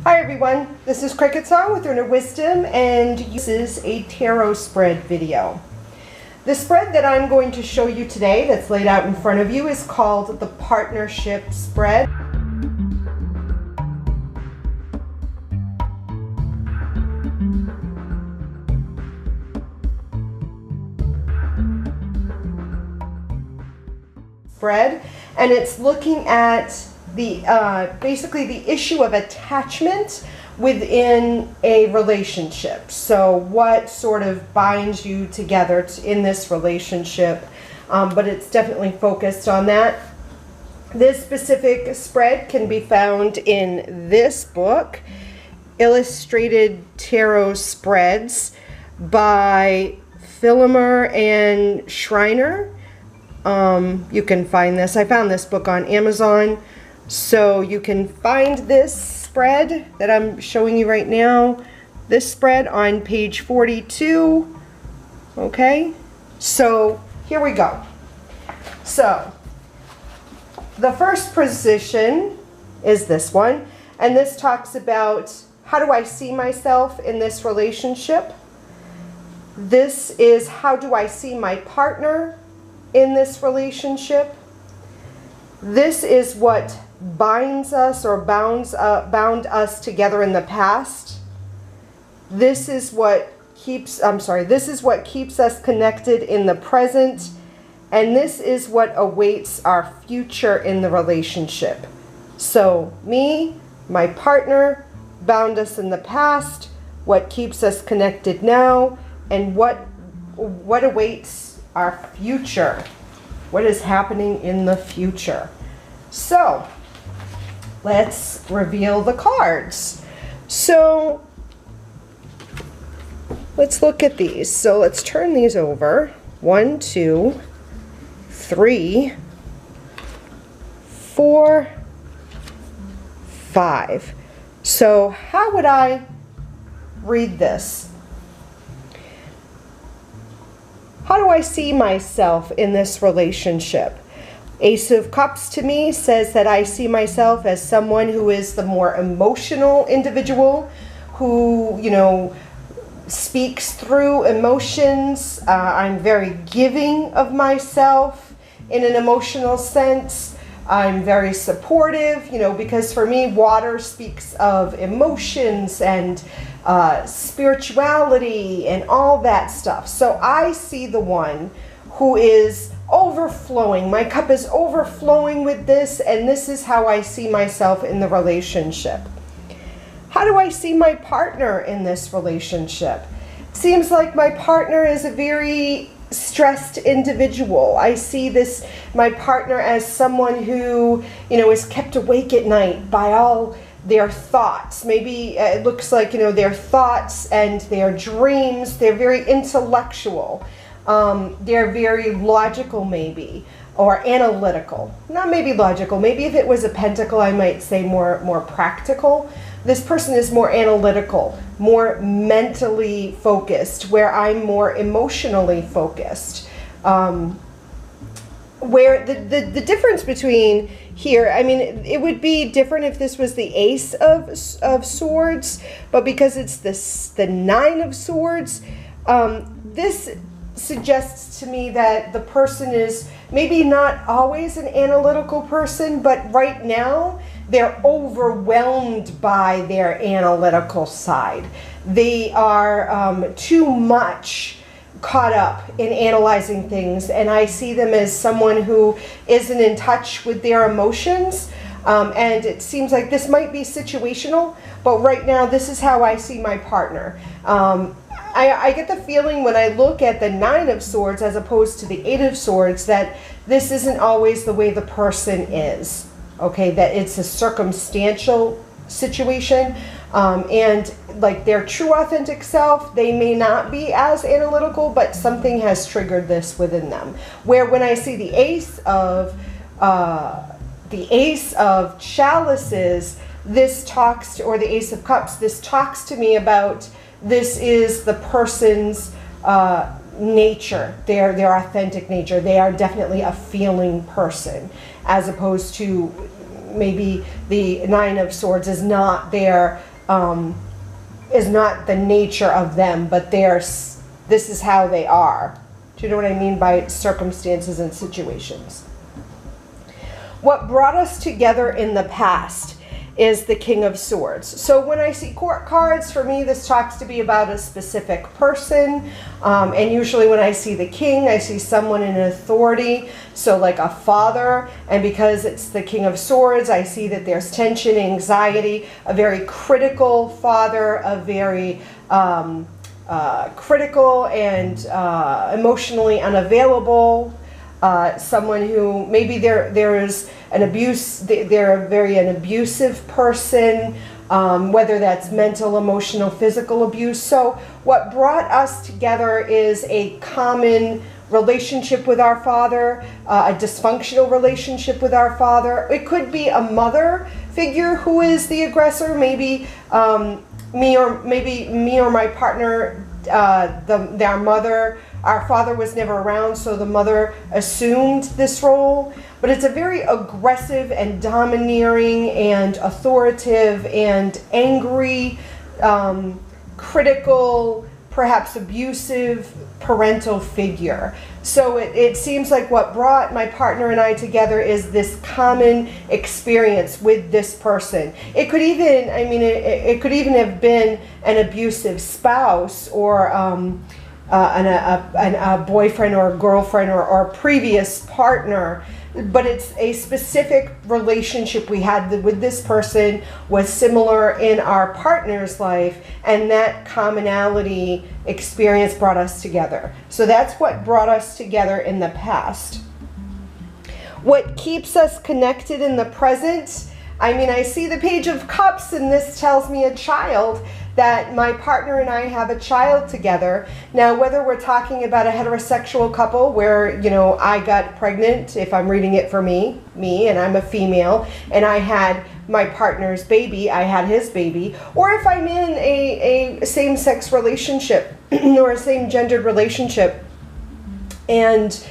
Hi everyone, this is CricketSong with Inner Wisdom, and this is a tarot spread video. The spread that I'm going to show you today that's laid out in front of you is called the Partnership Spread. And it's looking at the basically the issue of attachment within a relationship. So what sort of binds you together in this relationship, but it's definitely focused on that. This specific spread can be found in this book, Illustrated Tarot Spreads by Philomer and Schreiner. You can find this. I found this book on Amazon. So you can find this spread that I'm showing you right now, this spread on page 42. Okay, so here we go. So the first position is this one, and this talks about how do I see myself in this relationship. This is how do I see my partner in this relationship. This is what binds us or bound us together in the past. This is what keeps us connected in the present, and this is what awaits our future in the relationship. So me, my partner, bound us in the past, what keeps us connected now, and what awaits our future. What is happening in the future? So let's reveal the cards. So let's look at these. So let's turn these over. 1, 2, 3, 4, 5. So how would I read this? How do I see myself in this relationship? Ace of Cups to me says that I see myself as someone who is the more emotional individual, who, speaks through emotions. I'm very giving of myself in an emotional sense. I'm very supportive, because for me, water speaks of emotions and spirituality and all that stuff. So I see the one who is overflowing. My cup is overflowing with this, and this is how I see myself in the relationship. How do I see my partner in this relationship? Seems like my partner is a very stressed individual. I see my partner as someone who, is kept awake at night by all their thoughts. Maybe it looks like, their thoughts and their dreams. They're very intellectual. They're very logical, maybe, or analytical. Not maybe logical. Maybe if it was a pentacle, I might say more practical. This person is more analytical, more mentally focused, where I'm more emotionally focused. Where the difference between here, it would be different if this was the Ace of Swords, but because it's the Nine of Swords, this suggests to me that the person is maybe not always an analytical person, but right now they're overwhelmed by their analytical side. They are too much caught up in analyzing things, and I see them as someone who isn't in touch with their emotions, and it seems like this might be situational, but right now this is how I see my partner. I get the feeling when I look at the Nine of Swords as opposed to the Eight of Swords that this isn't always the way the person is, okay, that it's a circumstantial situation, and like their true authentic self, they may not be as analytical, but something has triggered this within them. Where when I see the Ace of Chalices, this talks, or the Ace of Cups, this talks to me about this is the person's nature, their authentic nature. They are definitely a feeling person, as opposed to maybe the Nine of Swords is not their is not the nature of them, but this is how they are. Do you know what I mean by circumstances and situations? What brought us together in the past is the King of Swords. So when I see court cards, for me, this talks to be about a specific person. And usually when I see the king, I see someone in authority. So like a father. And because it's the King of Swords, I see that there's tension, anxiety, a very critical father, a very critical and emotionally unavailable. Someone who maybe there is an abuse, they're an abusive person, whether that's mental, emotional, physical abuse. So what brought us together is a common relationship with our father, a dysfunctional relationship with our father. It could be a mother figure who is the aggressor, maybe me or my partner, their mother. Our father was never around, so the mother assumed this role. But it's a very aggressive and domineering and authoritative and angry, critical, perhaps abusive parental figure. So it seems like what brought my partner and I together is this common experience with this person. It could even, it could even have been an abusive spouse or a boyfriend or a girlfriend or a previous partner, but it's a specific relationship we had with this person was similar in our partner's life, and that commonality experience brought us together. So that's what brought us together in the past. What keeps us connected in the present? I see the Page of Cups, and this tells me a child, that my partner and I have a child together. Now, whether we're talking about a heterosexual couple where, I got pregnant, if I'm reading it for me, and I'm a female, and I had my partner's baby, I had his baby, or if I'm in a same-sex relationship or a same-gendered relationship, and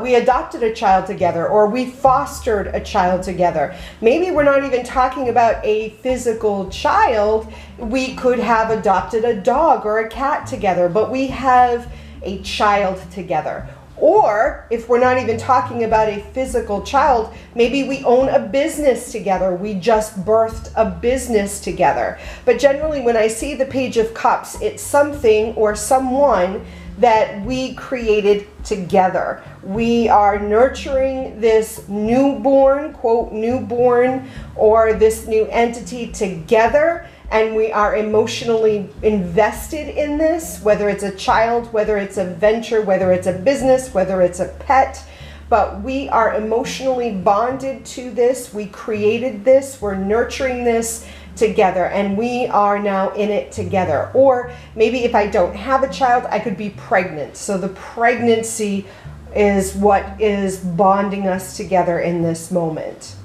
we adopted a child together, or we fostered a child together. Maybe we're not even talking about a physical child. We could have adopted a dog or a cat together, but we have a child together. Or if we're not even talking about a physical child, maybe we own a business together. We just birthed a business together. But generally, when I see the Page of Cups, it's something or someone that we created together. We are nurturing this newborn, quote, newborn, or this new entity together, and we are emotionally invested in this, whether it's a child, whether it's a venture, whether it's a business, whether it's a pet, but we are emotionally bonded to this. We created this, we're nurturing this together, and we are now in it together. Or maybe if I don't have a child, I could be pregnant. So the pregnancy is what is bonding us together in this moment.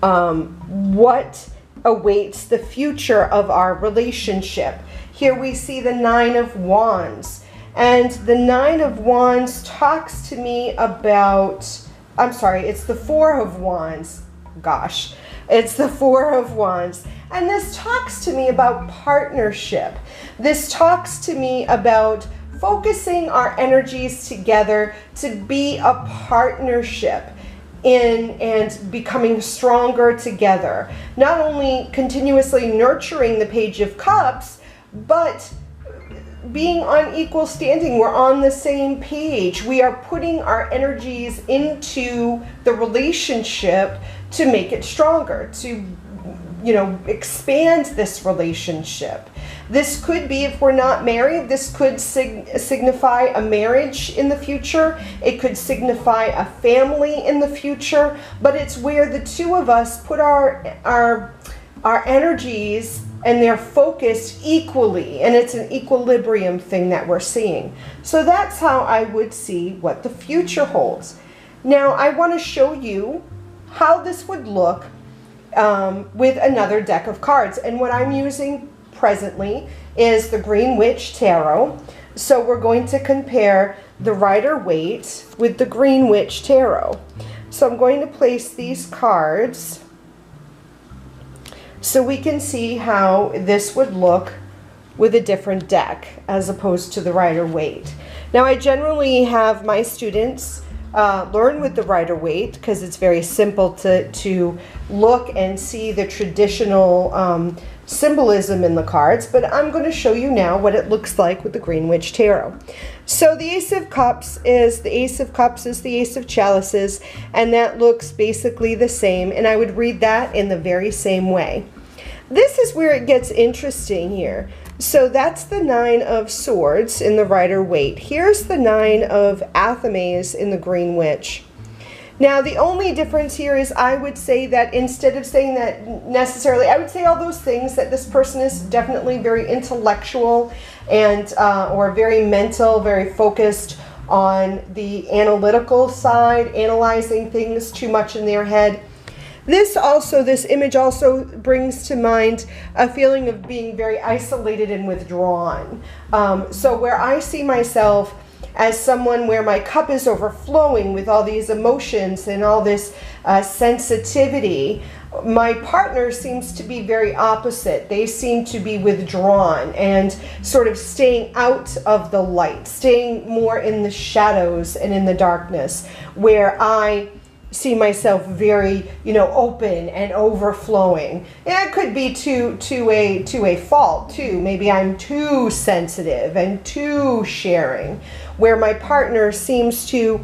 What awaits the future of our relationship? Here we see the Nine of Wands. And the Nine of Wands talks to me about, it's the Four of Wands. Gosh. It's the Four of Wands. And this talks to me about partnership. This talks to me about focusing our energies together to be a partnership in and becoming stronger together. Not only continuously nurturing the Page of Cups, but being on equal standing. We're on the same page. We are putting our energies into the relationship to make it stronger, to expand this relationship. This could be, if we're not married, this could signify a marriage in the future. It could signify a family in the future, but it's where the two of us put our energies and they're focused equally, and it's an equilibrium thing that we're seeing. So that's how I would see what the future holds. Now I want to show you how this would look with another deck of cards, and what I'm using presently is the Green Witch Tarot. So we're going to compare the Rider-Waite with the Green Witch Tarot. So I'm going to place these cards So we can see how this would look with a different deck as opposed to the Rider-Waite. Now I generally have my students learn with the Rider-Waite because it's very simple to look and see the traditional symbolism in the cards, but I'm going to show you now what it looks like with the Greenwich Tarot. So the Ace of Cups is the Ace of Chalices, and that looks basically the same, and I would read that in the very same way. This is where it gets interesting here. So that's the Nine of Swords in the Rider-Waite. Here's the Nine of Athames in the Greenwich. Now the only difference here is I would say that instead of saying that necessarily, I would say all those things, that this person is definitely very intellectual and or very mental, very focused on the analytical side, analyzing things too much in their head. This image also brings to mind a feeling of being very isolated and withdrawn. So where I see myself as someone where my cup is overflowing with all these emotions and all this sensitivity, my partner seems to be very opposite. They seem to be withdrawn and sort of staying out of the light, staying more in the shadows and in the darkness, where I see myself very, open and overflowing. And it could be to a fault too. Maybe I'm too sensitive and too sharing, where my partner seems to,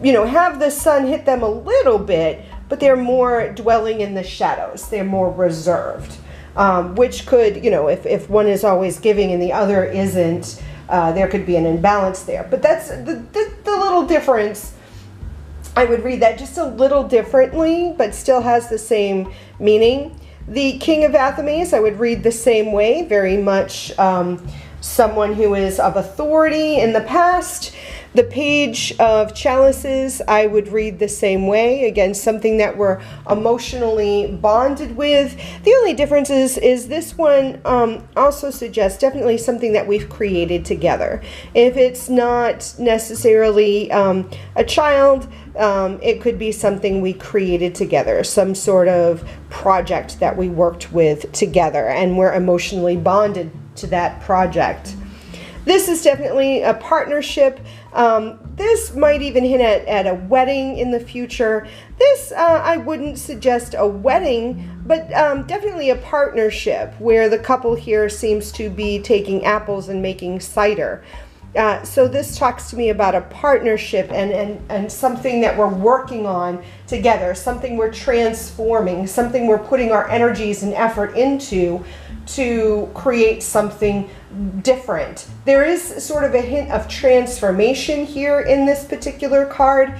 have the sun hit them a little bit, but they're more dwelling in the shadows. They're more reserved, which could, if one is always giving and the other isn't, there could be an imbalance there. But that's the little difference. I would read that just a little differently, but still has the same meaning. The King of Athames, I would read the same way, very much someone who is of authority in the past. The Page of Chalices, I would read the same way. Again, something that we're emotionally bonded with. The only difference is this one also suggests definitely something that we've created together. If it's not necessarily a child, it could be something we created together, some sort of project that we worked with together, and we're emotionally bonded to that project. This is definitely a partnership. This might even hint at a wedding in the future. This, I wouldn't suggest a wedding, but definitely a partnership where the couple here seems to be taking apples and making cider. So this talks to me about a partnership and something that we're working on together, something we're transforming, something we're putting our energies and effort into to create something different. There is sort of a hint of transformation here in this particular card,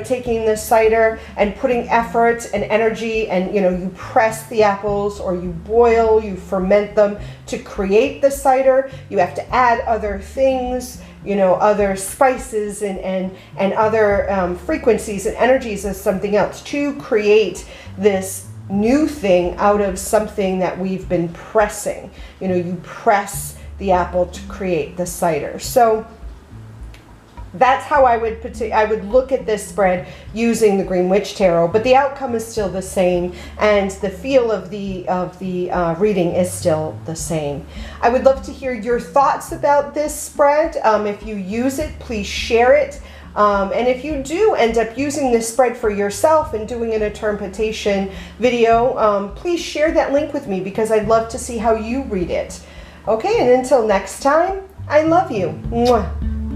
taking the cider and putting effort and energy, and you press the apples, or you boil, you ferment them to create the cider. You have to add other things, other spices and other frequencies and energies of something else to create this new thing out of something that we've been pressing. You press the apple to create the cider. So that's how I would look at this spread using the Greenwich Tarot, but the outcome is still the same, and the feel of the reading is still the same. I would love to hear your thoughts about this spread. If you use it, please share it. And if you do end up using this spread for yourself and doing an interpretation video, please share that link with me, because I'd love to see how you read it. Okay, and until next time, I love you. Mwah.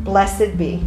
Blessed be.